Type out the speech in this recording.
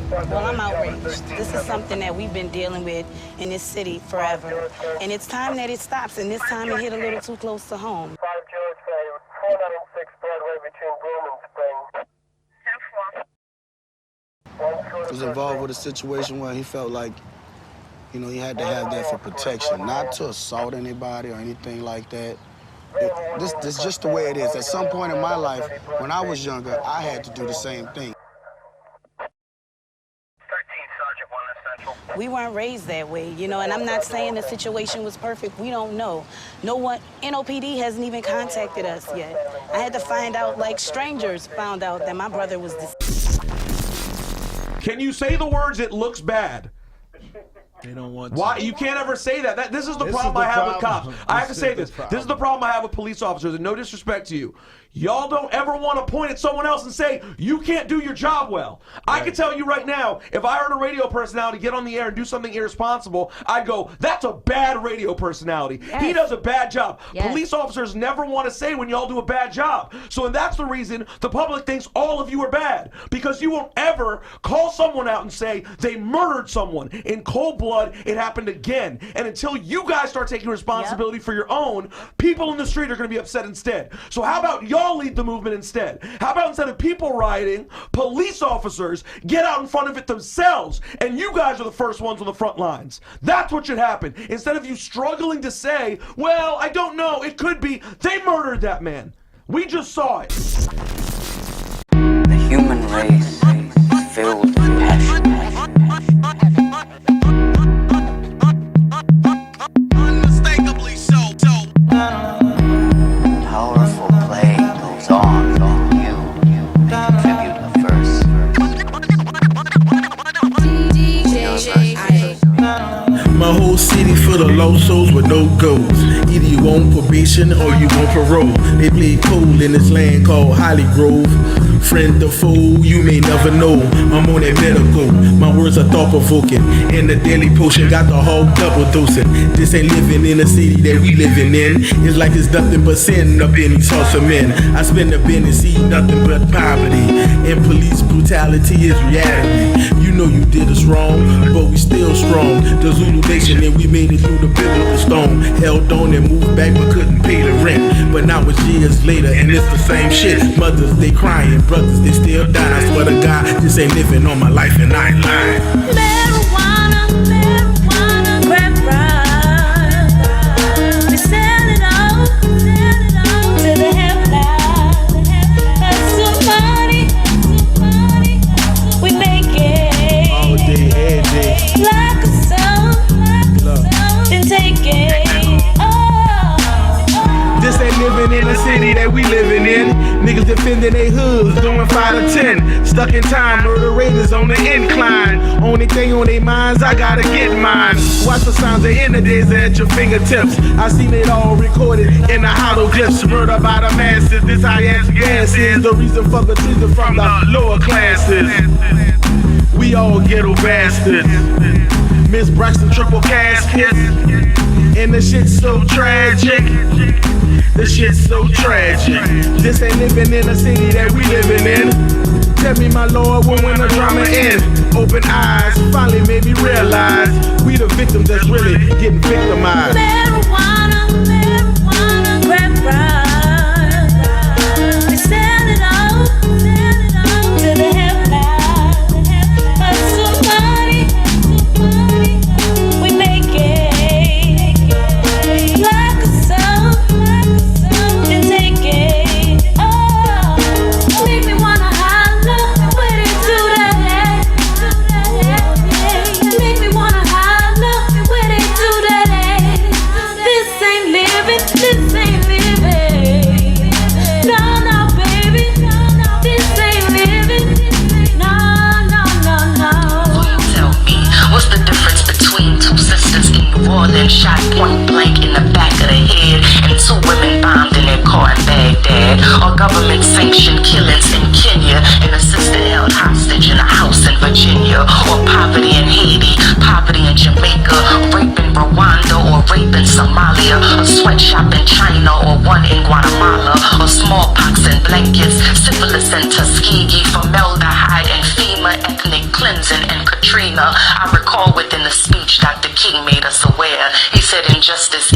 Well, I'm outraged. This is something that we've been dealing with in this city forever. And it's time that it stops, and this time it hit a little too close to home. 5 George, 496 Broadway between Broome and Spring. He was involved with a situation where he felt like, you know, he had to have that for protection, not to assault anybody or anything like that. This is just the way it is. At some point in my life, when I was younger, I had to do the same thing. We weren't raised that way, you know, and I'm not saying the situation was perfect. We don't know. No one, NOPD hasn't even contacted us yet. I had to find out, like strangers found out that my brother was deceased. Can you say the words, "it looks bad"? They don't want to. Why? You can't ever say that. This is the problem I have with cops. I have to say this. This is the problem I have with police officers, and no disrespect to you. Y'all don't ever want to point at someone else and say, you can't do your job well. Right. I can tell you right now, if I heard a radio personality get on the air and do something irresponsible, I'd go, that's a bad radio personality. Yes. He does a bad job. Yes. Police officers never want to say when y'all do a bad job. So and that's the reason the public thinks all of you are bad. Because you won't ever call someone out and say they murdered someone in cold blood, it happened again. And until you guys start taking responsibility for your own, people in the street are going to be upset instead. So how about y'all lead the movement instead? How about instead of people rioting, police officers get out in front of it themselves, and you guys are the first ones on the front lines. That's what should happen. Instead of you struggling to say, well, I don't know, it could be, they murdered that man. We just saw it. The human race is filled with passion. Unmistakably so. Powerful play goes on. You contribute a verse. My whole city full of lost souls with no goals. Either you on probation or you on parole. They play cold in this land called Holly Grove. Friend or foe, you may never know. I'm on that medical, my words are thought-provoking. And the daily potion got the hog double dosing. This ain't living in the city that we living in. It's like it's nothing but sin up in these hearts of men. I spend a bin and see nothing but poverty. And police brutality is reality. You know you did us wrong, but we still strong. The Zulu Nation and we made it through the biblical storm. Held on and moved back but couldn't pay the rent. But now it's years later and it's the same shit. Mothers, they crying, brothers, they still dying. I swear to God, this ain't living on my life and I ain't lying. Marijuana, crack rock. We sell it all to the headline. Hustle money, we make it. All day, every day. Like a song, then take it. This ain't living in the city that we living in. Niggas defending they hoods, doing 5 to 10. Stuck in time, murder rate is on the incline. Only thing on their minds, I gotta get mine. Watch the sounds of end of days at your fingertips. I seen it all recorded in the hieroglyphs. Murder by the masses, this high-ass gas is the reason for the treason from the lower classes. We all ghetto bastards. Miss Braxton triple caskets. And the shit's so tragic. The shit's so tragic. This ain't living in the city that we living in. Tell me, my Lord, when the drama ends? Open eyes finally made me realize we the victims that's really getting victimized. Marijuana, crack rock. We sell it all to the headline. Hustle money, we make it. Like a song, then take it. Oh, make me wanna holler when it do that. Make me wanna holler when it do that. This ain't cleansing and Katrina. I recall within the speech Dr. King made us aware. He said injustice